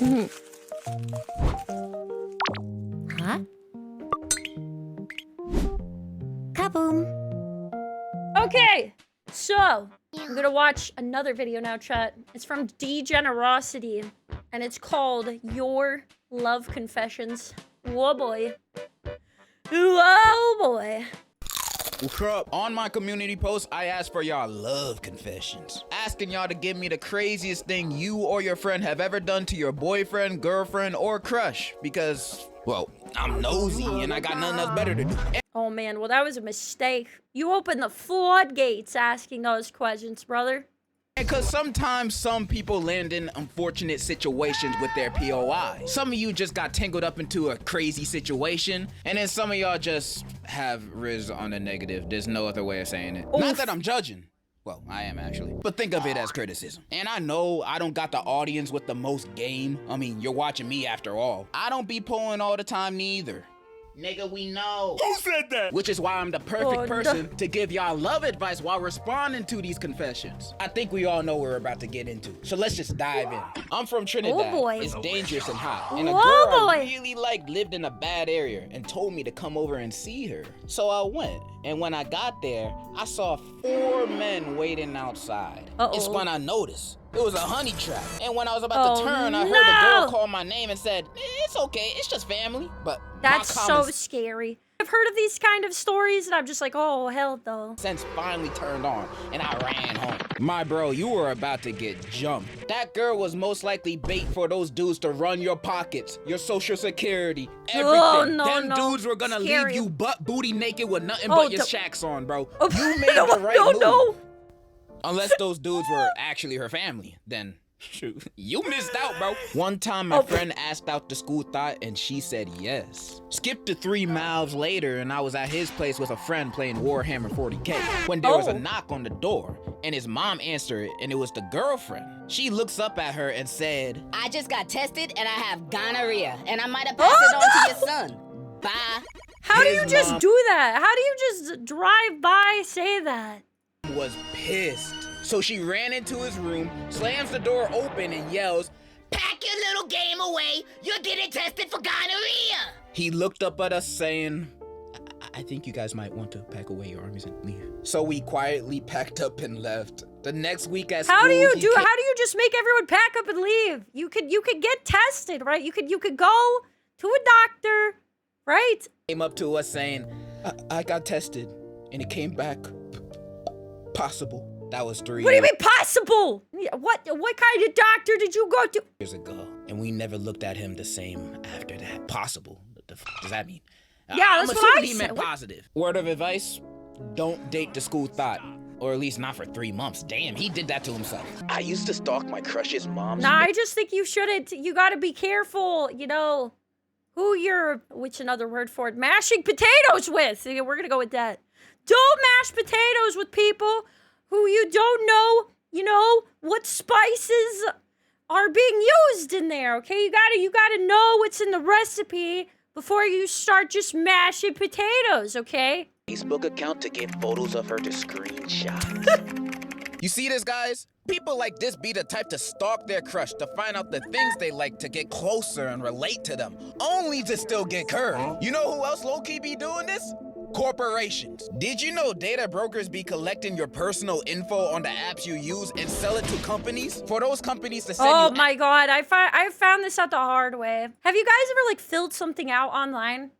Huh? Kaboom. Okay, so I'm gonna watch another video now, chat. It's from Degenerosity, and it's called Your Love Confessions. Whoa, boy. Whoa, boy. On my community post, I asked for y'all love confessions. Asking y'all to give me the craziest thing you or your friend have ever done to your boyfriend, girlfriend, or crush. Because, well, I'm nosy and I got nothing else better to do. Oh man, well that was a mistake. You opened the floodgates asking those questions, brother. Because sometimes some people land in unfortunate situations with their POI. Some of you just got tangled up into a crazy situation, and then some of y'all just have Riz on the negative. There's no other way of saying it. Not that I'm judging. Well, I am actually. But think of it as criticism. And I know I don't got the audience with the most game. I mean, you're watching me after all. I don't be pulling all the time neither. Nigga, we know. Who said that? Which is why I'm the perfect person to give y'all love advice while responding to these confessions. I think we all know what we're about to get into, so let's just dive in. I'm from Trinidad. Oh boy. It's dangerous and hot. And a Whoa, girl boy. I really liked lived in a bad area and told me to come over and see her. So I went, and when I got there, I saw 4 men waiting outside. It's when I noticed. It was a honey trap. And when I was about to turn, I heard a girl call my name and said, it's okay, it's just family. But that's so scary. I've heard of these kind of stories and I'm just like, oh, hell no. Sense finally turned on and I ran home. My bro, you were about to get jumped. That girl was most likely bait for those dudes to run your pockets, your social security, everything. Oh, no, Them dudes were gonna leave you butt booty naked with nothing but your shacks on, bro. You made the right move. Unless those dudes were actually her family, then shoot, you missed out, bro. One time my friend asked out the school thought and she said yes. Skip to 3 miles later and I was at his place with a friend playing Warhammer 40K when there was a knock on the door and his mom answered it and it was the girlfriend. She looks up at her and said, I just got tested and I have gonorrhea and I might have passed it on to your son. Bye. How do you just do that? How do you just drive by, say that? Was pissed. So she ran into his room, slams the door open and yells, Pack your little game away. You're getting tested for gonorrhea. He looked up at us saying, I think you guys might want to pack away your armies and leave. So we quietly packed up and left. The next week at school, how do you just make everyone pack up and leave? You could get tested, right? You could go to a doctor, right? Came up to us saying, I got tested and it came back possible. That was 3 What do you mean possible? What kind of doctor did you go to? years ago, and we never looked at him the same after that. Possible. What the f does that mean? Yeah, that's what I he said. meant positive. Word of advice: don't date the school thought, or at least not for 3 months. Damn, he did that to himself. I used to stalk my crush's mom's. Nah, I just think you shouldn't. You gotta be careful, you know, who you're, which another word for it, mashing potatoes with. We're gonna go with that. Don't mash potatoes with people who you don't know, you know, what spices are being used in there, okay? You gotta know what's in the recipe before you start just mashing potatoes, okay? Facebook account to get photos of her to screenshot. You see this, guys? People like this be the type to stalk their crush to find out the things they like to get closer and relate to them, only to still get curved. You know who else low-key be doing this? Corporations. Did you know data brokers be collecting your personal info on the apps you use and sell it to companies? For those companies to send you... Oh my god, I found this out the hard way. Have you guys ever, like, filled something out online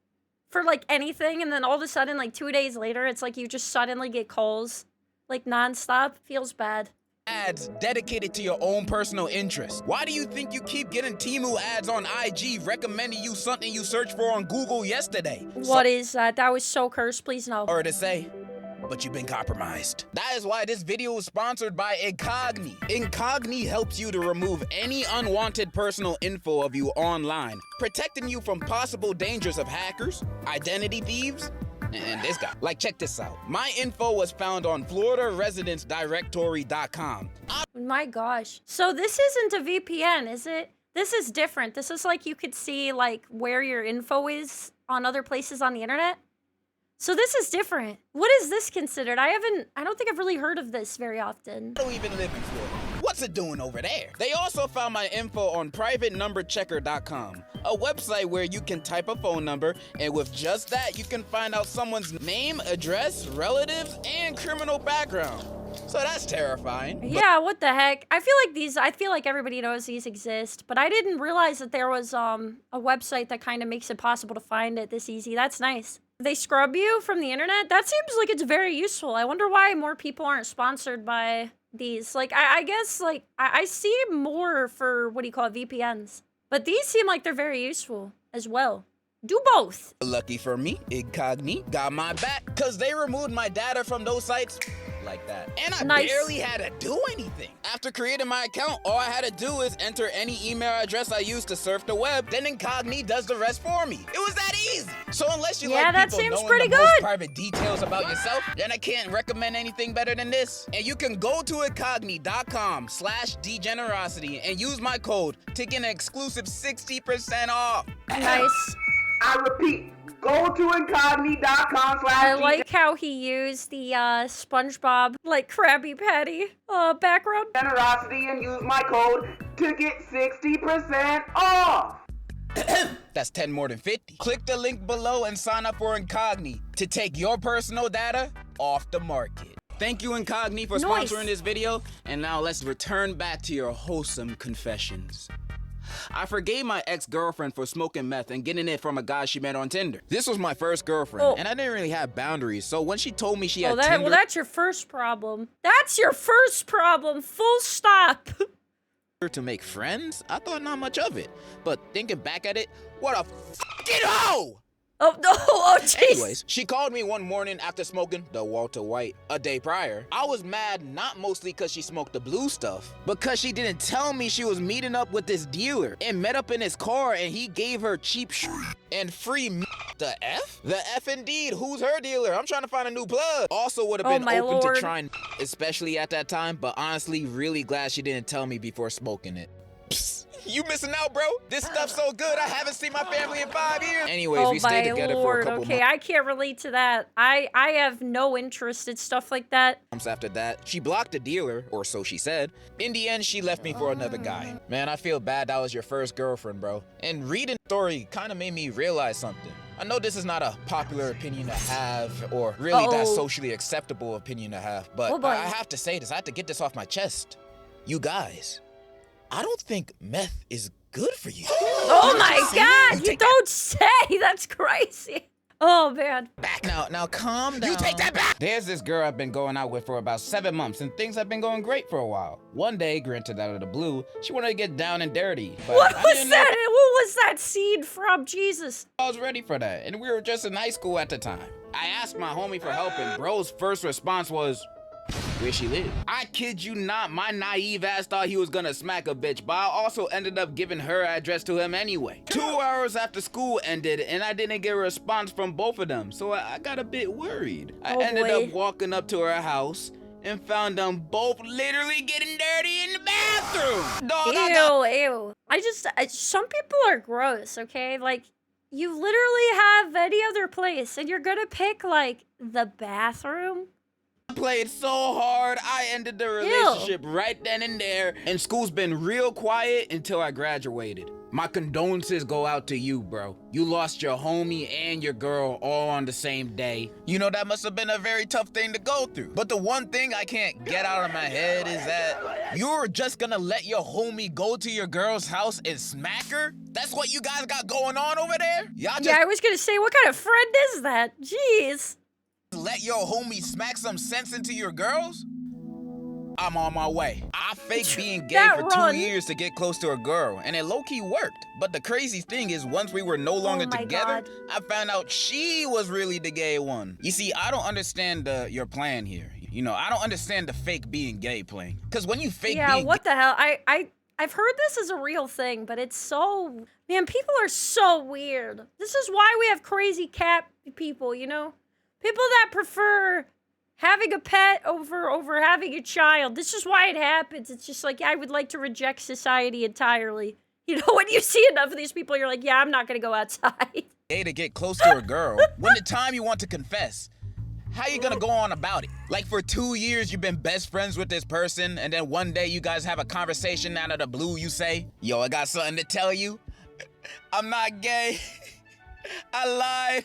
for, like, anything, and then all of a sudden, like, 2 days later, it's like you just suddenly get calls, like, nonstop? Feels bad. Ads dedicated to your own personal interests. Why do you think you keep getting Temu ads on IG recommending you something you searched for on Google yesterday? What is that? That was so cursed. Please no. Or to say, but you've been compromised. That is why this video is sponsored by Incogni. Incogni helps you to remove any unwanted personal info of you online, protecting you from possible dangers of hackers, identity thieves, and this guy. Like, check this out. My info was found on FloridaResidenceDirectory.com. My gosh. So this isn't a VPN, is it? This is different. This is like you could see like where your info is on other places on the internet. So this is different. What is this considered? I don't think I've really heard of this very often. I don't even live in Florida. What's what's it doing over there? They also found my info on privatenumberchecker.com, a website where you can type a phone number, and with just that, you can find out someone's name, address, relatives, and criminal background. So that's terrifying. Yeah, what the heck? I feel like everybody knows these exist, but I didn't realize that there was a website that kind of makes it possible to find it this easy. That's nice. They scrub you from the internet? That seems like it's very useful. I wonder why more people aren't sponsored by these. Like, I guess, like, I see more for, what do you call it, VPNs. But these seem like they're very useful as well. Do both. Lucky for me, Incognito got my back, because they removed my data from those sites like that. And I barely had to do anything. After creating my account, all I had to do is enter any email address I used to surf the web, then Incognito does the rest for me. It was that easy. So unless you like people knowing the most private details about yourself, then I can't recommend anything better than this. And you can go to incognito.com/degenerosity and use my code to get an exclusive 60% off. Nice. I repeat, go to incognito.com/. I like how he used the SpongeBob, like, Krabby Patty background. Generosity and use my code to get 60% off. That's 10 more than 50. Click the link below and sign up for Incognito to take your personal data off the market. Thank you, Incognito, for sponsoring this video. And now let's return back to your wholesome confessions. I forgave my ex-girlfriend for smoking meth and getting it from a guy she met on Tinder. This was my first girlfriend, and I didn't really have boundaries, so when she told me she had Tinder... Well, that's your first problem. That's your first problem, full stop. ...to make friends, I thought not much of it. But thinking back at it, what a fucking hoe! Oh, no, oh, jeez. Anyways, she called me one morning after smoking the Walter White a day prior. I was mad not mostly because she smoked the blue stuff, because she didn't tell me she was meeting up with this dealer and met up in his car and he gave her cheap and free the F? The F indeed, who's her dealer? I'm trying to find a new plug. Also would have been open to trying, especially at that time, but honestly, really glad she didn't tell me before smoking it. Psst. You missing out, bro. This stuff's so good, I haven't seen my family in 5 years. Anyways, we stayed together for a couple months. Okay, I can't relate to that. I have no interest in stuff like that. After that, she blocked the dealer, or so she said. In the end, she left me for another guy. Man, I feel bad that was your first girlfriend, bro. And reading the story kind of made me realize something. I know this is not a popular opinion to have, or really that socially acceptable opinion to have, but I have to say this. I have to get this off my chest. You guys, I don't think meth is good for you. Oh my God, you don't say. That's crazy. Oh man. Back now calm down. You take that back. There's this girl I've been going out with for about 7 months and things have been going great for a while. One day, granted out of the blue, she wanted to get down and dirty. But what was that scene from? Jesus. I was ready for that, and we were just in high school at the time. I asked my homie for help, and bro's first response was, where she live. I kid you not, my naive ass thought he was gonna smack a bitch, but I also ended up giving her address to him anyway. 2 hours after school ended, and I didn't get a response from both of them, so I got a bit worried. I ended up walking up to her house and found them both literally getting dirty in the bathroom. Dog, ew. Some people are gross, okay? Like, you literally have any other place, and you're gonna pick, like, the bathroom? Played so hard, I ended the relationship right then and there, and school's been real quiet until I graduated. My condolences go out to you, bro. You lost your homie and your girl all on the same day. You know, that must have been a very tough thing to go through. But the one thing I can't get out of my head is that you're just gonna let your homie go to your girl's house and smack her? That's what you guys got going on over there? Yeah, I was gonna say, what kind of friend is that? Jeez. Let your homie smack some sense into your girls? I'm on my way. I faked being gay for 2 years to get close to a girl, and it low-key worked. But the crazy thing is, once we were no longer together, I found out she was really the gay one. You see, I don't understand your plan here. You know, I don't understand the fake being gay playing. Because when you fake being what the hell? I've heard this is a real thing, but it's so... Man, people are so weird. This is why we have crazy cat people, you know? People that prefer having a pet over having a child. This is why it happens. It's just like, I would like to reject society entirely. You know, when you see enough of these people, you're like, yeah, I'm not gonna go outside. To get close to a girl, when the time you want to confess. How you gonna go on about it? Like for 2 years you've been best friends with this person, and then one day you guys have a conversation out of the blue, you say, yo, I got something to tell you. I'm not gay. I lied.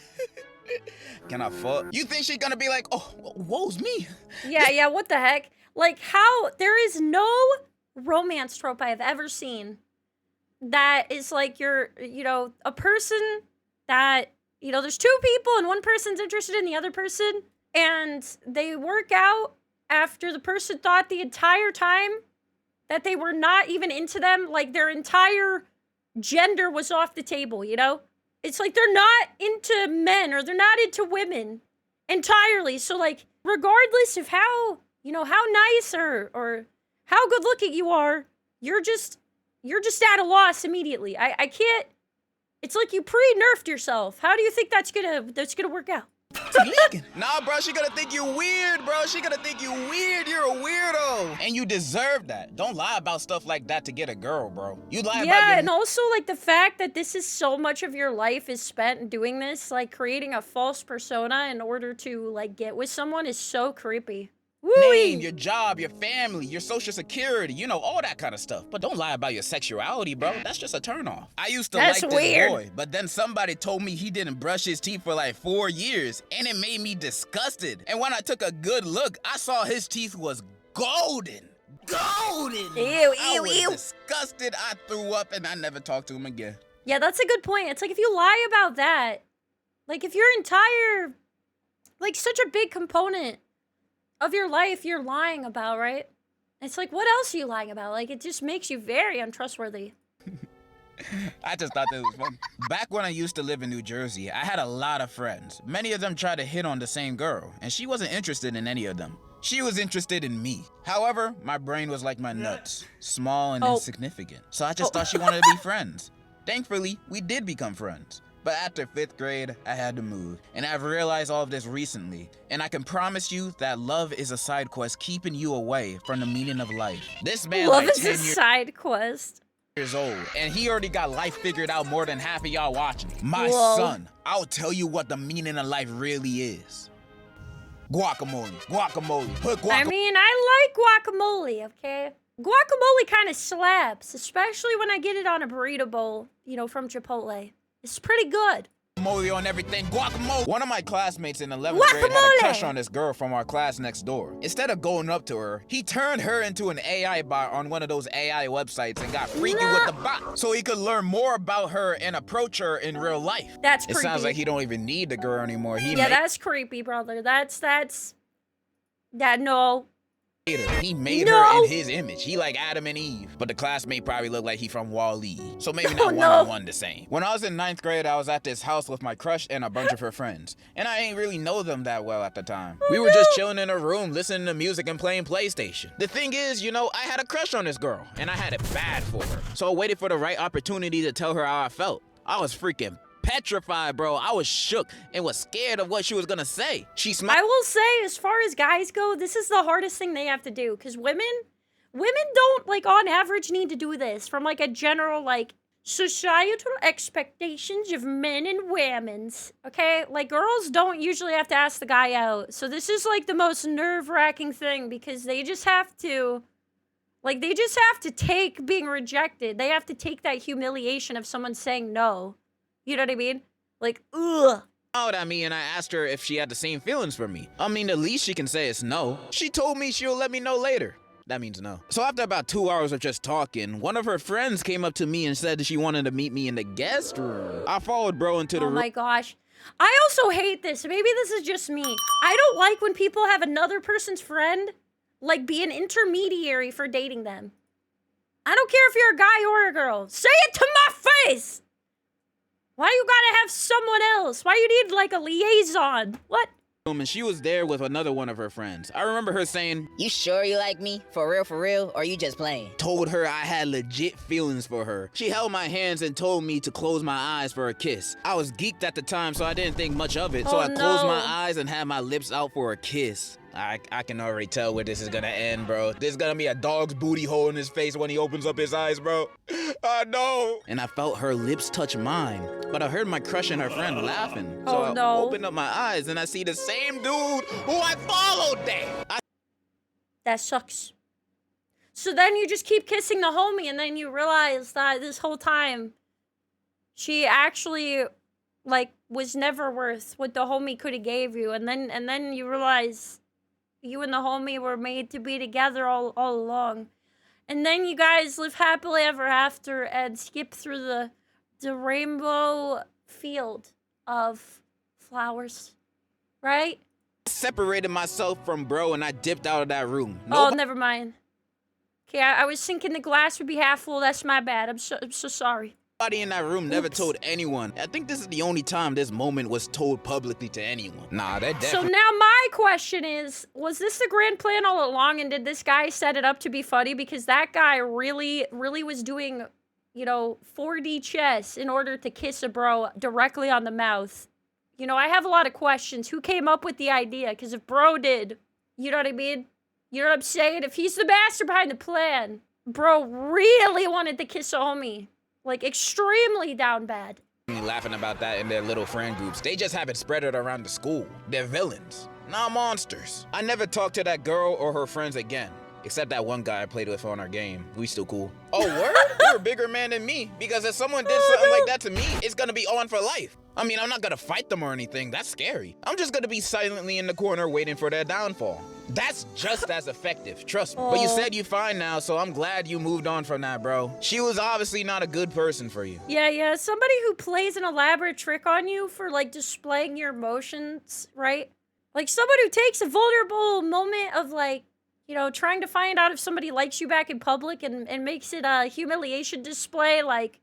Can I fuck? You think she's gonna be like, oh, woe's me? Yeah, what the heck? Like, how, there is no romance trope I have ever seen that is like a person that, there's two people and one person's interested in the other person, and they work out after the person thought the entire time that they were not even into them, like their entire gender was off the table, It's like they're not into men or they're not into women entirely. So like, regardless of how nice or how good looking you are, you're just at a loss immediately. I can't, it's like you pre-nerfed yourself. How do you think that's gonna work out? Nah, bro, she gonna think you weird, bro. She gonna think you weird. You're a weirdo. And you deserve that. Don't lie about stuff like that to get a girl, bro. You lie about Yeah, and also, like, the fact that this is so much of your life is spent doing this, like, creating a false persona in order to, like, get with someone is so creepy. Name, your job, your family, your social security, all that kind of stuff. But don't lie about your sexuality, bro. That's just a turnoff. I used to like this boy, but then somebody told me he didn't brush his teeth for like 4 years, and it made me disgusted. And when I took a good look, I saw his teeth was golden. Golden! I was disgusted. I threw up, and I never talked to him again. Yeah, that's a good point. It's like, if you lie about that, like, if your entire, like, such a big component of your life you're lying about, right? It's like, what else are you lying about? Like, it just makes you very untrustworthy. I just thought that was fun. Back when I used to live in New Jersey, I had a lot of friends. Many of them tried to hit on the same girl, and she wasn't interested in any of them. She was interested in me. However, my brain was like my nuts, small and insignificant. So I just thought she wanted to be friends. Thankfully, we did become friends. But after 5th grade, I had to move. And I've realized all of this recently. And I can promise you that love is a side quest keeping you away from the meaning of life. This man love like is 10 a side quest. Years old, and he already got life figured out more than half of y'all watching. My son, I'll tell you what the meaning of life really is. Guacamole. Put guacamole. I mean, I like guacamole, okay? Guacamole kind of slaps, especially when I get it on a burrito bowl, from Chipotle. It's pretty good. Guacamole on everything. Guacamole. One of my classmates in 11th grade had a crush on this girl from our class next door. Instead of going up to her, he turned her into an AI bot on one of those AI websites and got freaky with the bot so he could learn more about her and approach her in real life. That's creepy. It sounds like he don't even need the girl anymore. That's creepy, brother. No. He made her in his image. He like Adam and Eve. But the classmate probably looked like he from Wall-E. So maybe not one-on-one the same. When I was in 9th grade, I was at this house with my crush and a bunch of her friends. And I ain't really know them that well at the time. We were just chilling in a room, listening to music and playing PlayStation. The thing is, I had a crush on this girl. And I had it bad for her. So I waited for the right opportunity to tell her how I felt. I was freaking petrified, bro. I was shook and was scared of what she was gonna say. I will say, as far as guys go, this is the hardest thing they have to do, because women don't, like, on average need to do this from, like, a general, like, societal expectations of men and women's, okay? Like, girls don't usually have to ask the guy out, so this is, like, the most nerve-wracking thing, because they just have to take being rejected. They have to take that humiliation of someone saying no. You know what I mean? Like, ugh. At me and I asked her if she had the same feelings for me. I mean, the least she can say is no. She told me she'll let me know later. That means no. So after about 2 hours of just talking, one of her friends came up to me and said that she wanted to meet me in the guest room. I followed bro into the room. Oh my gosh. I also hate this. Maybe this is just me. I don't like when people have another person's friend, like, be an intermediary for dating them. I don't care if you're a guy or a girl. Say it to my face! Why you gotta have someone else? Why you need, like, a liaison? What? And she was there with another one of her friends. I remember her saying, "You sure you like me? For real? Or you just playing?" Told her I had legit feelings for her. She held my hands and told me to close my eyes for a kiss. I was geeked at the time, so I didn't think much of it. So I closed my eyes and had my lips out for a kiss. I can already tell where this is gonna end, bro. There's gonna be a dog's booty hole in his face when he opens up his eyes, bro. I know. And I felt her lips touch mine, but I heard my crush and her friend laughing. So I opened up my eyes and I see the same dude who I followed there. That sucks. So then you just keep kissing the homie, and then you realize that this whole time, she actually, like, was never worth what the homie could have gave you. And then you realize you and the homie were made to be together all along. And then you guys live happily ever after and skip through the rainbow field of flowers. Right? I separated myself from bro and I dipped out of that room. Oh, never mind. Okay, I was thinking the glass would be half full. That's my bad. I'm so sorry. Nobody in that room never told anyone. I think this is the only time this moment was told publicly to anyone. Nah, that definitely. So now my question is, was this the grand plan all along, and did this guy set it up to be funny? Because that guy really was doing, 4D chess in order to kiss a bro directly on the mouth. I have a lot of questions. Who came up with the idea? Because if bro did, you know what I mean? You know what I'm saying? If he's the master behind the plan, bro really wanted to kiss a homie. Like, extremely down bad. Laughing about that in their little friend groups. They just have it spread it around the school. They're villains, not monsters. I never talked to that girl or her friends again. Except that one guy I played with on our game. We still cool. Oh, word? You're a bigger man than me. Because if someone did something like that to me, it's gonna be on for life. I mean, I'm not gonna fight them or anything. That's scary. I'm just gonna be silently in the corner waiting for their downfall. That's just as effective, trust me. But you said you're fine now, so I'm glad you moved on from that, bro. She was obviously not a good person for you. Yeah. Somebody who plays an elaborate trick on you for, like, displaying your emotions, right? Like, someone who takes a vulnerable moment of, like, trying to find out if somebody likes you back in public and makes it a humiliation display, like,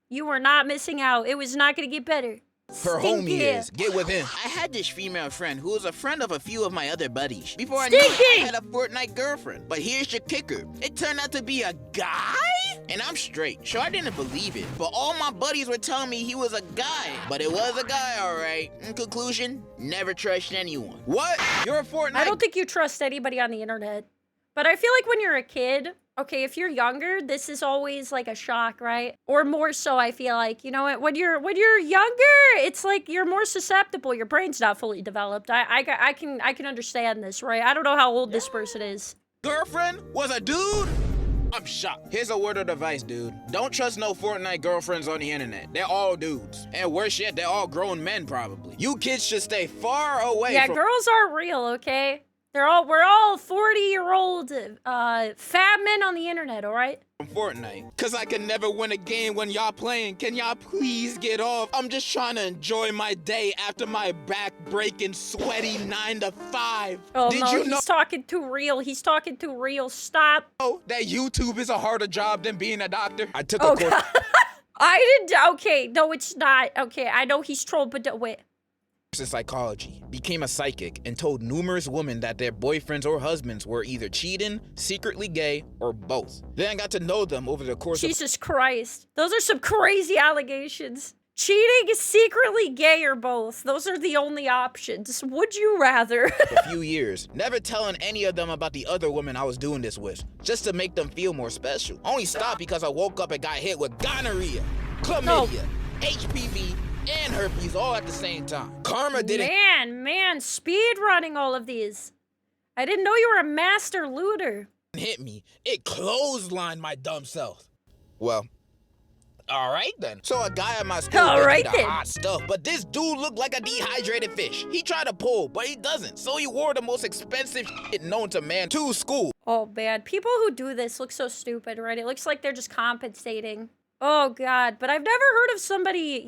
you were not missing out. It was not going to get better. Her homie is. Get with him. I had this female friend who was a friend of a few of my other buddies. Before I knew it, I had a Fortnite girlfriend. But here's the kicker. It turned out to be a guy? And I'm straight, so I didn't believe it. But all my buddies were telling me he was a guy. But it was a guy, alright. In conclusion, never trust anyone. What? You're a Fortnite? I don't think you trust anybody on the internet. But I feel like when you're a kid, okay, if you're younger, this is always like a shock, right? Or more so, I feel like, when you're younger, it's like you're more susceptible. Your brain's not fully developed. I can understand this, right? I don't know how old this person is. Girlfriend was a dude? I'm shocked. Here's a word of advice, dude. Don't trust no Fortnite girlfriends on the internet. They're all dudes. And worse yet, they're all grown men, probably. You kids should stay far away from— girls aren't real, okay? We're all 40-year-old fat men on the internet, all right? From Fortnite. Cause I can never win a game when y'all playing. Can y'all please get off? I'm just trying to enjoy my day after my back-breaking, sweaty 9 to 5. Oh, he's talking too real. He's talking too real. Stop. Oh, that YouTube is a harder job than being a doctor? I took a course. I didn't. Okay, no, it's not. Okay, I know he's trolled, but wait. In psychology, became a psychic, and told numerous women that their boyfriends or husbands were either cheating, secretly gay, or both. Then I got to know them over the course Jesus Christ. Those are some crazy allegations. Cheating, secretly gay, or both. Those are the only options. Would you rather? A few years, never telling any of them about the other women I was doing this with, just to make them feel more special. Only stopped because I woke up and got hit with gonorrhea, chlamydia, HPV, and herpes all at the same time. Karma didn't— Man, speed running all of these. I didn't know you were a master looter. Hit me. It clotheslined my dumb self. Well, all right then. So a guy at my school did the hot stuff, but this dude looked like a dehydrated fish. He tried to pull, but he doesn't. So he wore the most expensive shit known to man to school. Oh man, people who do this look so stupid, right? It looks like they're just compensating. Oh God, but I've never heard of somebody,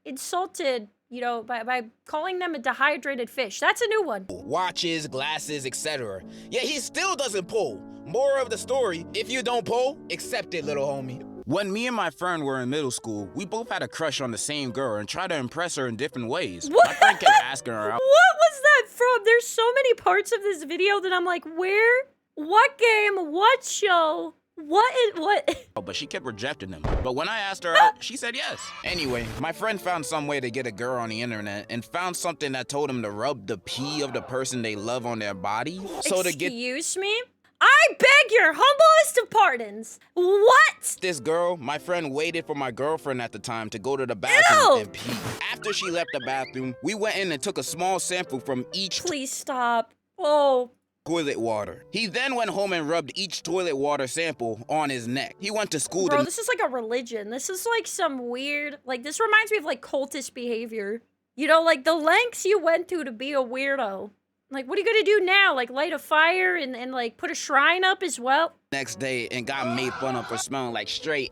insulted, by calling them a dehydrated fish. That's a new one. Watches, glasses, etc. Yeah, he still doesn't pull. More of the story, if you don't pull, accept it, little homie. When me and my friend were in middle school, we both had a crush on the same girl and tried to impress her in different ways. What? My friend kept asking her out. What was that from? There's so many parts of this video that I'm like, where? What game? What show? What? But she kept rejecting them. But when I asked her out, she said yes. Anyway, my friend found some way to get a girl on the internet and found something that told him to rub the pee of the person they love on their body. So to get Excuse me? I beg your humblest of pardons. What? this girl, my friend waited for my girlfriend at the time to go to the bathroom and pee. After she left the bathroom, we went in and took a small sample from each Please stop. Oh. toilet water. He then went home and rubbed each toilet water sample on his neck. He went to school Bro, this is like a religion. This is like some weird, like, this reminds me of like cultist behavior. You know, like the lengths you went to be a weirdo. Like, what are you gonna do now? Like, light a fire and like, put a shrine up as well? next day and got made fun of for smelling like straight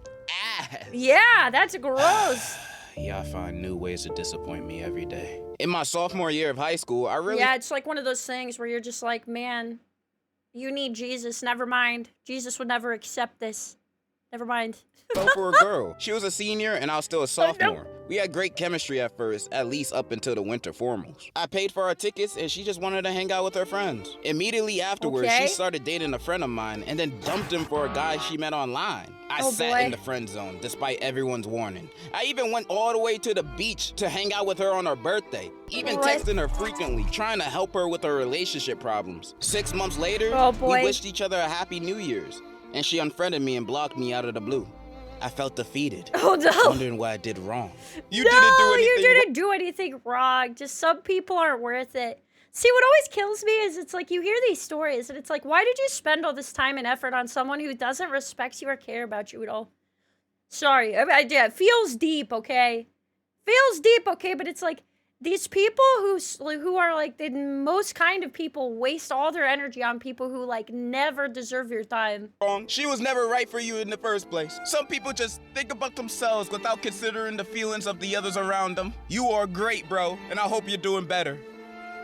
ass. Yeah, that's gross. Y'all find new ways to disappoint me every day. In my sophomore year of high school, I really Yeah, it's like one of those things where you're just like, man, you need Jesus. Never mind. Jesus would never accept this. Never mind. fell for a girl. She was a senior and I was still a sophomore. We had great chemistry at first, at least up until the winter formals. I paid for our tickets and she just wanted to hang out with her friends. Immediately afterwards, Okay. she started dating a friend of mine and then dumped him for a guy she met online. I Oh, sat boy. in the friend zone despite everyone's warning. I even went all the way to the beach to hang out with her on her birthday. Even What? texting her frequently, trying to help her with her relationship problems. 6 months later, Oh, we boy. wished each other a happy New Year's. And she unfriended me and blocked me out of the blue. I felt defeated, Oh, no. wondering what I did wrong. You No, didn't do anything you wrong. didn't do anything wrong. Just some people aren't worth it. See, what always kills me is it's like you hear these stories and it's like, why did you spend all this time and effort on someone who doesn't respect you or care about you at all? Sorry. Yeah, it feels deep, okay? Feels deep, okay? But it's like these people who are like the most kind of people waste all their energy on people who like never deserve your time. Wrong. She was never right for you in the first place. Some people just think about themselves without considering the feelings of the others around them. You are great, bro, and I hope you're doing better.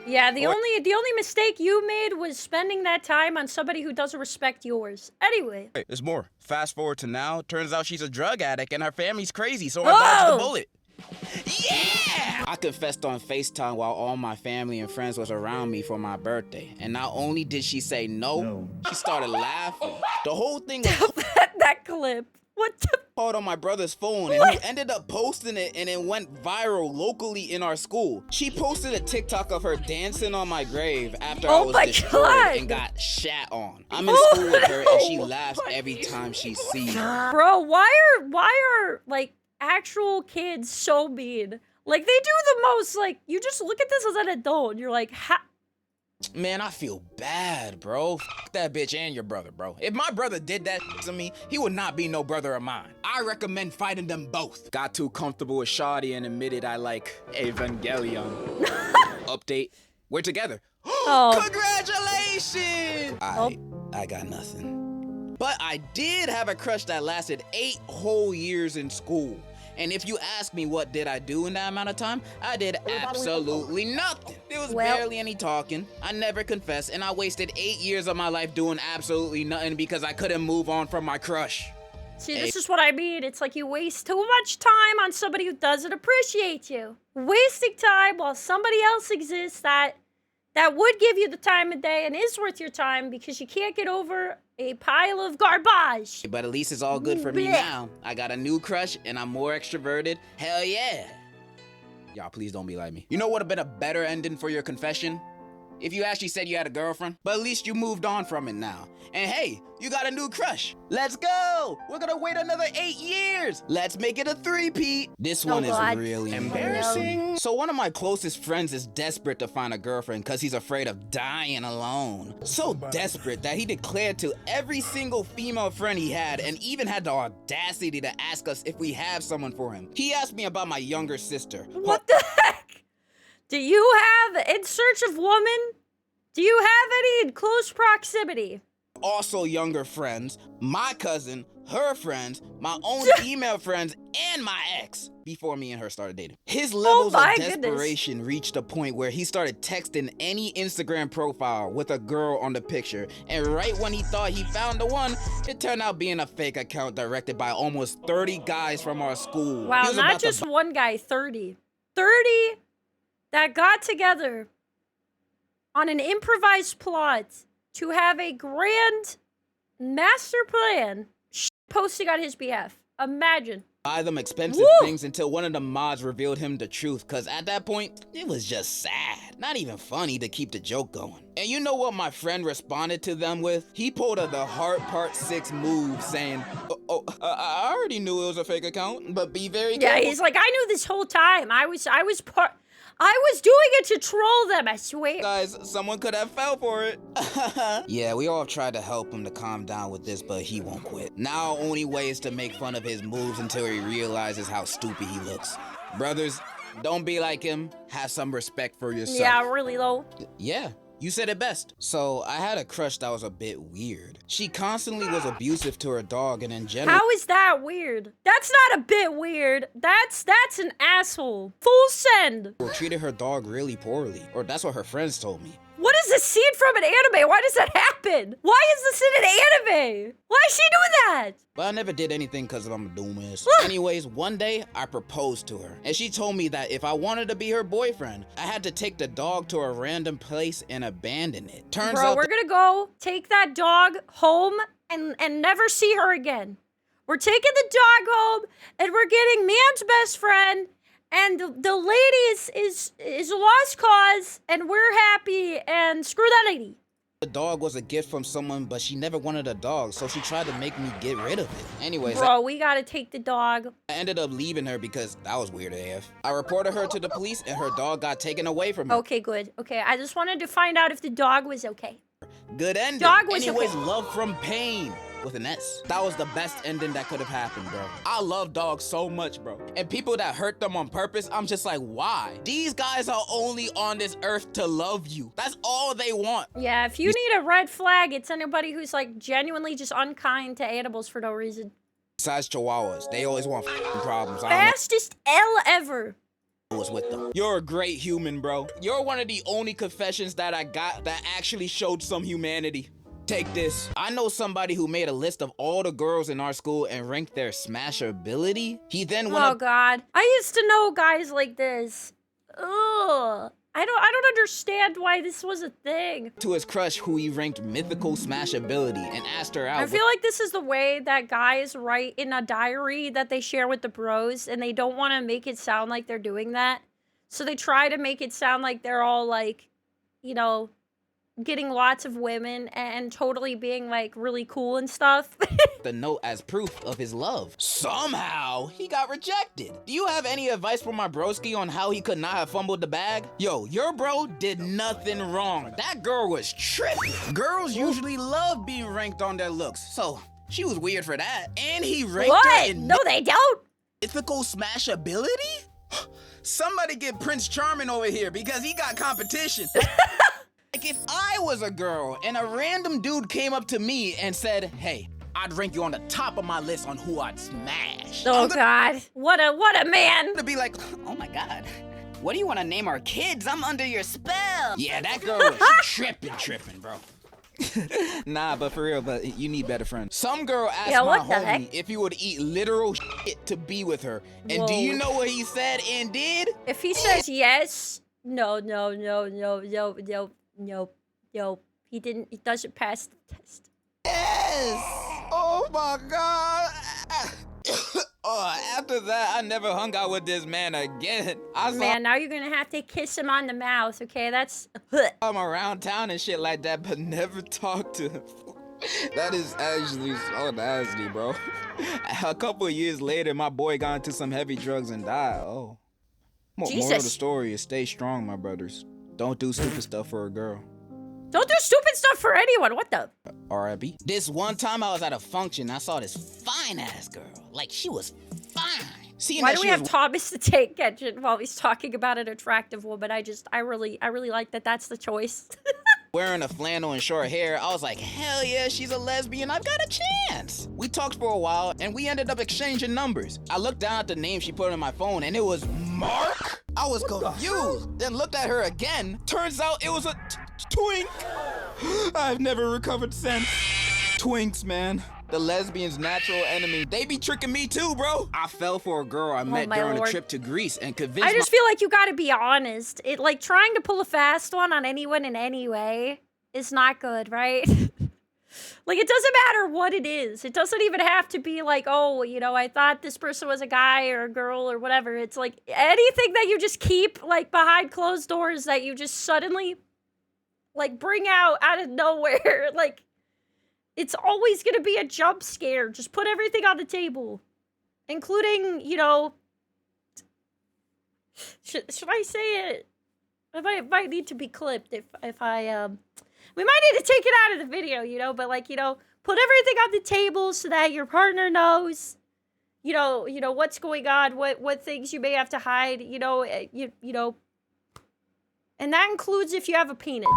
Yeah, the Or- only mistake you made was spending that time on somebody who doesn't respect yours. Anyway. Hey, there's more. Fast forward to now, turns out she's a drug addict and her family's crazy, so I dodged the bullet. Yeah! I confessed on FaceTime while all my family and friends was around me for my birthday. And not only did she say no, she started laughing. The whole thing was that clip. What the? caught on my brother's phone and he ended up posting it and it went viral locally in our school. She posted a TikTok of her dancing on my grave after I Oh was my destroyed God. and got shat on. I'm in Oh school with her and she no. laughs every time she sees me. Bro, why are like actual kids so mean? Like they do the most, like you just look at this as an adult and you're like, Man, I feel bad, bro. F that bitch and your brother, bro. If my brother did that to me, he would not be no brother of mine. I recommend fighting them both. Got too comfortable with Shawty and admitted I like Evangelion. Update. We're together. Oh. Congratulations! I got nothing. But I did have a crush that lasted 8 whole years in school. And if you ask me what did I do in that amount of time, I did absolutely nothing. There was barely any talking. I never confessed, and I wasted 8 years of my life doing absolutely nothing because I couldn't move on from my crush. See, this is what I mean. It's like you waste too much time on somebody who doesn't appreciate you. Wasting time while somebody else exists that would give you the time of day and is worth your time because you can't get over a pile of garbage. But at least it's all good for me now. I got a new crush, and I'm more extroverted. Hell yeah. Y'all, please don't be like me. You know what would have been a better ending for your confession? If you actually said you had a girlfriend, but at least you moved on from it now. And hey, you got a new crush. Let's go. We're gonna wait another 8 years. Let's make it a 3-peat. This one is God. really embarrassing. So one of my closest friends is desperate to find a girlfriend because he's afraid of dying alone. So desperate that he declared to every single female friend he had and even had the audacity to ask us if we have someone for him. He asked me about my younger sister. What the heck? Do you have, in search of woman, do you have any in close proximity? Also younger friends, my cousin, her friends, my own female friends, and my ex before me and her started dating. His levels of my desperation reached a point where he started texting any Instagram profile with a girl on the picture, and right when he thought he found the one, it turned out being a fake account directed by almost 30 guys from our school. He Wow, was not about to just one guy, 30. 30 that got together on an improvised plot to have a grand Master plan. Posting on his behalf. Imagine. Buy them expensive things until one of the mods revealed him the truth, cause at that point, it was just sad. Not even funny to keep the joke going. And you know what my friend responded to them with? He pulled the heart part 6 move saying, I already knew it was a fake account, but be very careful. Yeah, he's like, I knew this whole time. I was doing it to troll them, I swear. Guys, someone could have fell for it. Yeah, we all tried to help him to calm down with this, but he won't quit. Now, only way is to make fun of his moves until he realizes how stupid he looks. Brothers, don't be like him. Have some respect for yourself. Yeah, really though. Yeah. You said it best. So, I had a crush that was a bit weird. She constantly was abusive to her dog and in general— How is that weird? That's not a bit weird. That's an asshole. Full send. treated her dog really poorly. Or that's what her friends told me. What is this scene from an anime? Why does that happen? Why is this in an anime? Why is she doing that? But I never did anything because I'm a dumbass. Anyways, one day, I proposed to her. And she told me that if I wanted to be her boyfriend, I had to take the dog to a random place and abandon it. Turns out— Bro, we're gonna go take that dog home and never see her again. We're taking the dog home and we're getting man's best friend. And the lady is a lost cause, and we're happy, and screw that lady. The dog was a gift from someone, but she never wanted a dog, so she tried to make me get rid of it. Anyways— Bro, we gotta take the dog. I ended up leaving her because that was weird AF. I reported her to the police, and her dog got taken away from her. Okay, good. Okay, I just wanted to find out if the dog was okay. Good ending. Dog was Anyways, okay. love from pain. With an S. That was the best ending that could have happened, bro. I love dogs so much, bro. And people that hurt them on purpose, I'm just like, why? These guys are only on this earth to love you. That's all they want. Yeah, if you need a red flag, it's anybody who's like genuinely just unkind to animals for no reason. Besides chihuahuas, they always want problems. Fastest L ever. Was with them. You're a great human, bro. You're one of the only confessions that I got that actually showed some humanity. Take this. I know somebody who made a list of all the girls in our school and ranked their smashability. He then went Oh God, I used to know guys like this. Ugh. I don't understand why this was a thing. To his crush, who he ranked mythical smashability, and asked her out. I feel like this is the way that guys write in a diary that they share with the bros, and they don't want to make it sound like they're doing that. So they try to make it sound like they're all like, you know, getting lots of women and totally being like really cool and stuff. The note as proof of his love. Somehow, he got rejected. Do you have any advice for my broski on how he could not have fumbled the bag? Yo, your bro did nothing wrong. That girl was tripping. Girls usually love being ranked on their looks, so she was weird for that. And he ranked her in No, they don't. mythical smashability? Somebody get Prince Charming over here because he got competition. Like if I was a girl and a random dude came up to me and said, hey, I'd rank you on the top of my list on who I'd smash. Oh God, what a man. To be like, Oh my God. What do you want to name our kids? I'm under your spell. yeah, that girl was tripping, bro. Nah, but for real, but you need better friends. Some girl asked my what the homie heck? if he would eat literal shit to be with her. And do Whoa. you know what he said and did? If he says yes, no. He didn't. He doesn't pass the test. Yes! Oh my God! After that, I never hung out with this man again. I saw Man, now you're gonna have to kiss him on the mouth. Okay, that's. him around town and shit like that, but never talked to him. That is actually so nasty, bro. A couple of years later, my boy got into some heavy drugs and died. Oh. Moral of the Jesus. story is stay strong, my brothers. Don't do stupid stuff for a girl. Don't do stupid stuff for anyone. What the? R.I.P. This one time I was at a function, I saw this fine-ass girl. Like, she was fine. Seeing Why that do she we have was Thomas the Tank Engine while he's talking about an attractive woman? I really like that that's the choice. wearing a flannel and short hair, I was like, hell yeah, she's a lesbian, I've got a chance. We talked for a while, and we ended up exchanging numbers. I looked down at the name she put on my phone, and it was Mark? I was confused. Then looked at her again. Turns out it was a twink. I've never recovered since. Twinks, man. The lesbian's natural enemy. They be tricking me too, bro. I fell for a girl I met my during lord. a trip to Greece and convinced I just feel like you gotta be honest. It like trying to pull a fast one on anyone in any way is not good, right? Like, it doesn't matter what it is. It doesn't even have to be like, oh, you know, I thought this person was a guy or a girl or whatever. It's like anything that you just keep, like, behind closed doors that you just suddenly, like, bring out of nowhere. Like, it's always going to be a jump scare. Just put everything on the table. Including, you know... Should I say it? It might need to be clipped if I, we might need to take it out of the video, you know, but like, you know, put everything on the table so that your partner knows, you know, what's going on, what things you may have to hide, you know, you know, and that includes if you have a penis.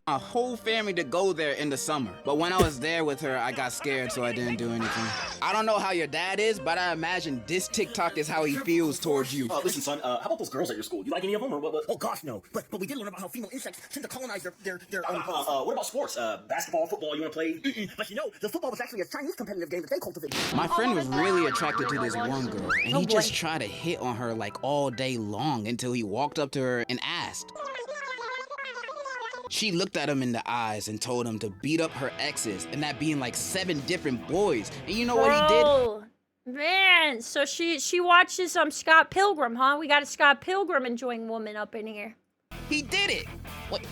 A whole family to go there in the summer. But when I was there with her, I got scared, so I didn't do anything. I don't know how your dad is, but I imagine this TikTok is how he feels towards you. Listen, son, how about those girls at your school? You like any of them, or what? Oh, gosh, no. But we did learn about how female insects tend to colonize their what about sports? Basketball, football, you want to play? But you know, the football was actually a Chinese competitive game that they cultivated. My friend was really attracted to this one girl, and he just tried to hit on her like all day long until he walked up to her and asked. She looked at him in the eyes and told him to beat up her exes, and that being like 7 different boys. And you know what he did? Man, so she watches Scott Pilgrim, huh? We got a Scott Pilgrim enjoying woman up in here. He did it. What?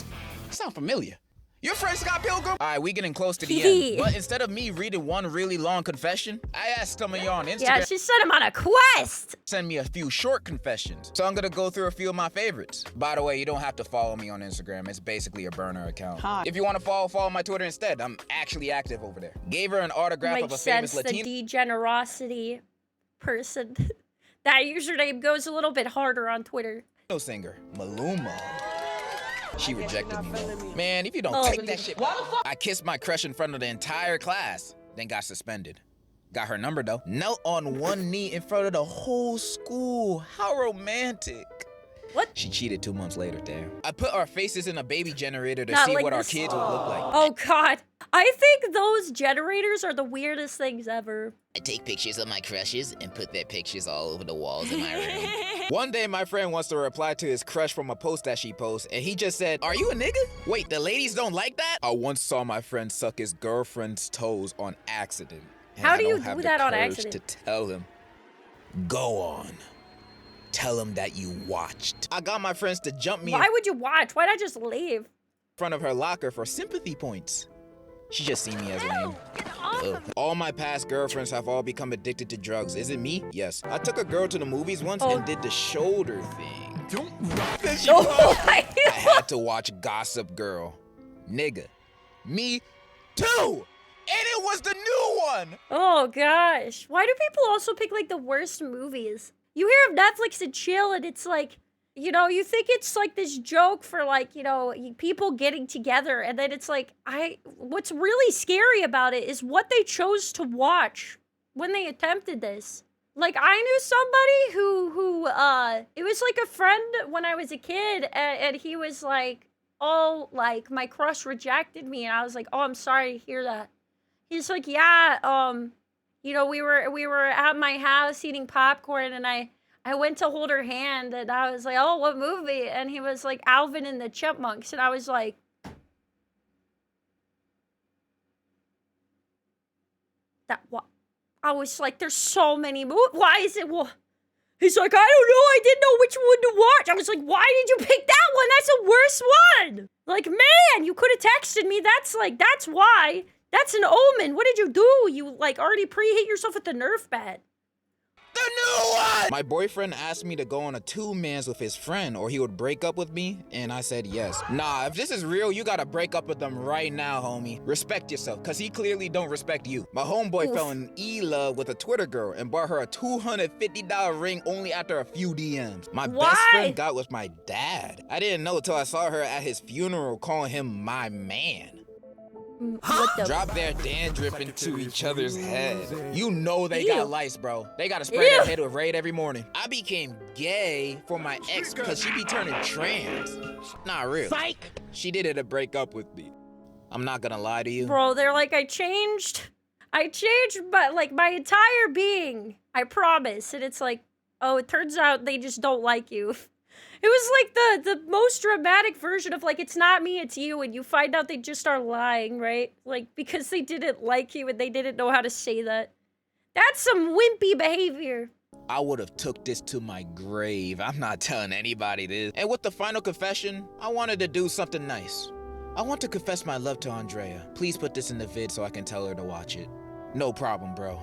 Sound familiar? Your friend Scott Pilgrim? All right, we getting close to the end. But instead of me reading one really long confession, I asked some of y'all on Instagram. Yeah, she sent him on a quest. Send me a few short confessions. So I'm gonna go through a few of my favorites. By the way, you don't have to follow me on Instagram. It's basically a burner account. Hi. If you want to follow my Twitter instead. I'm actually active over there. Gave her an autograph of a famous Latino. The degenerosity person. That username goes a little bit harder on Twitter. Singer, Maluma. She rejected me, though. Man, if you don't take that shit. I kissed my crush in front of the entire class, then got suspended. Got her number, though. Knelt on one knee in front of the whole school. How romantic. What? She cheated 2 months later, damn. I put our faces in a baby generator to see like what our this. kids would look like. Oh, God. I think those generators are the weirdest things ever. I take pictures of my crushes and put their pictures all over the walls in my room. One day, my friend wants to reply to his crush from a post that she posts, and he just said, "Are you a nigga? Wait, the ladies don't like that?" I once saw my friend suck his girlfriend's toes on accident. How do you do that on accident? To tell him, go on. Tell him that you watched. I got my friends to jump me Why would you watch? Why not just leave? in front of her locker for sympathy points. She just see me as lame. All my past girlfriends have all become addicted to drugs. Is it me? Yes. I took a girl to the movies once and did the shoulder thing. I had to watch Gossip Girl. Nigga. Me too! And it was the new one! Oh, gosh. Why do people also pick, like, the worst movies? You hear of Netflix and chill, and it's like, you know, you think it's like this joke for like, you know, people getting together. And then it's like, what's really scary about it is what they chose to watch when they attempted this. Like, I knew somebody who it was like a friend when I was a kid, and he was like, oh, like, my crush rejected me. And I was like, oh, I'm sorry to hear that. He's like, yeah, you know, we were at my house eating popcorn, and I went to hold her hand, and I was like, oh, what movie? And he was like, Alvin and the Chipmunks. And I was like, what? I was like, there's so many movies. Why is it? Well, he's like, I don't know. I didn't know which one to watch. I was like, why did you pick that one? That's the worst one. Like, man, you could have texted me. That's why. That's an omen. What did you do? You, like, already pre-hit yourself with the Nerf bat. The new one! My boyfriend asked me to go on a 2-mans with his friend or he would break up with me, and I said yes. Nah, if this is real, you gotta break up with them right now, homie. Respect yourself, cause he clearly don't respect you. My homeboy fell in love with a Twitter girl and bought her a $250 ring only after a few DMs. My best friend got with my dad. I didn't know till I saw her at his funeral calling him my man. Drop their dandruff into each other's head. You know they got lice, bro. They gotta spray their head with Raid every morning. I became gay for my ex because she be turning trans. Not real. Psych. She did it to break up with me. I'm not gonna lie to you. Bro, they're like, I changed, but like my entire being. I promise. And it's like, oh, it turns out they just don't like you. It was like the most dramatic version of like, it's not me, it's you, and you find out they just are lying, right? Like, because they didn't like you and they didn't know how to say that. That's some wimpy behavior. I would have took this to my grave. I'm not telling anybody this. And with the final confession, I wanted to do something nice. I want to confess my love to Andrea. Please put this in the vid so I can tell her to watch it. No problem, bro.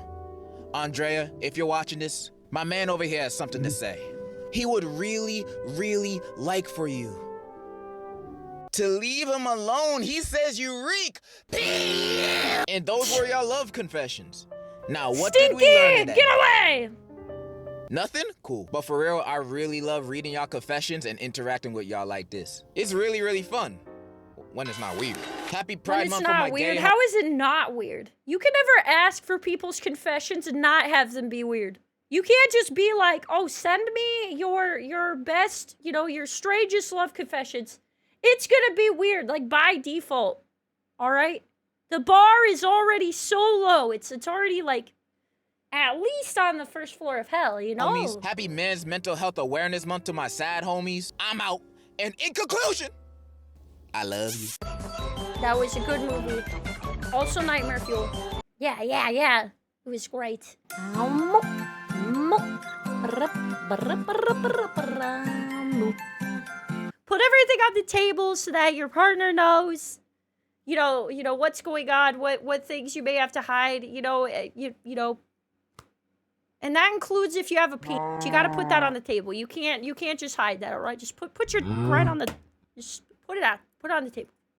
Andrea, if you're watching this, my man over here has something to say. He would really, really like for you to leave him alone. He says you reek. And those were your love confessions. Now, what did we learn today? Get away! Nothing? Cool. But for real, I really love reading y'all confessions and interacting with y'all like this. It's really, really fun. When it's not weird. Happy Pride Month for my weird. gay. How is it not weird? You can never ask for people's confessions and not have them be weird. You can't just be like, oh, send me your best, you know, your strangest love confessions. It's gonna be weird, like by default. All right? The bar is already so low. It's already like at least on the first floor of hell, you know? Homies, happy Men's Mental Health Awareness Month to my sad homies. I'm out. And in conclusion, I love you. That was a good movie. Also Nightmare Fuel. Yeah. It was great. Put everything on the table so that your partner knows, you know what's going on, what things you may have to hide, you know, and that includes if you have a penis. You got to put that on the table. You can't just hide that, all right? Just put your right on the, just put it out, put it on the table.